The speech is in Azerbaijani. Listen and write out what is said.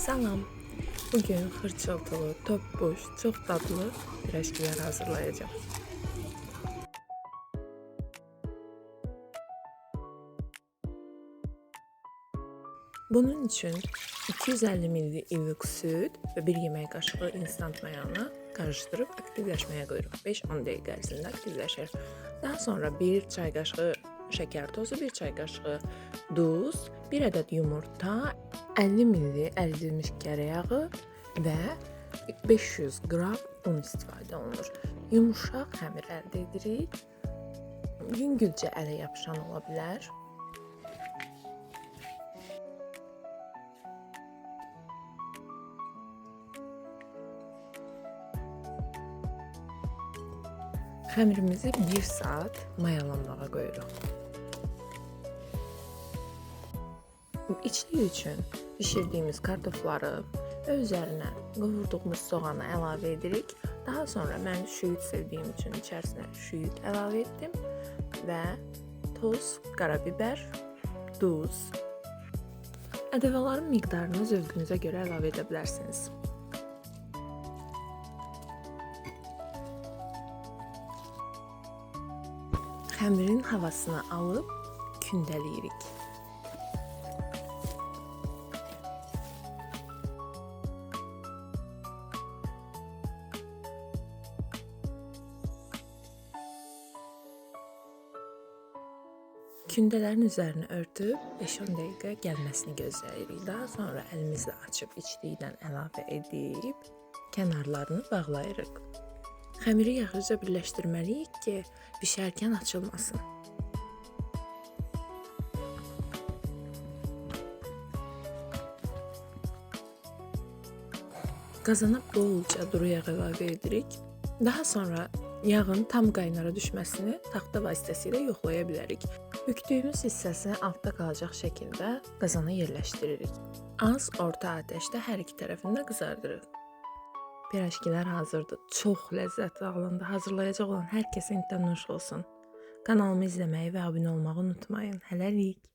Salam. Bugün xırçıltılı, topbuş, çox dadlı pirajkiler hazırlayacağım. Bunun için 250 ml ılık süt ve 1 yemek kaşığı instant mayanı karıştırıp aktifləşməyə qoyuruq. 5-10 dəqiqə ərzində aktifləşir. Daha sonra 1 çay qaşığı şeker tozu, 1 çay qaşığı duz, 1 adet yumurta, 50 ml əridilmiş kərə yağı və 500 qram un istifadə olunur. Yumuşaq xəmir əldə edirik. Yüngülcə ələ yapışan ola bilər. Xəmirimizi 1 saat mayalanmağa qoyuruq. İçliyi üçün bişirdiyimiz kartofları və üzərinə qovurduğumuz soğanı əlavə edirik. Daha sonra mən şüyüd sevdiyim üçün içərisinə şüyüd əlavə etdim və toz, qarabibər, duz. Ədəvaların miqdarını zövqünüzə görə əlavə edə bilərsiniz. Xəmirin havasını alıb kündələyirik. Kündələrin üzərini örtüb 5-10 dəqiqə gəlməsini gözləyirik. Daha sonra əlimizlə açıb içlikdən əlavə edib kənarlarını bağlayırıq. Xəmiri yaxşıca birləşdirməliyik ki, bişərkən açılmasın. Qazana bolca duru yağ əlavə edirik. Daha sonra yağın tam qaynara düşməsini taxta vasitəsilə yoxlaya bilərik. Bükdüyümüz hissəsini altda qalacaq şəkildə qazana yerləşdiririk. Az orta ateşdə hər iki tərəfini də qızardırırıq. Pirajkilər hazırdır. Çox ləzzətli alındı. Hazırlayacaq olan hər kəsə intihar nuş olsun. Kanalımı izləməyi və abunə olmağı unutmayın. Hələlik.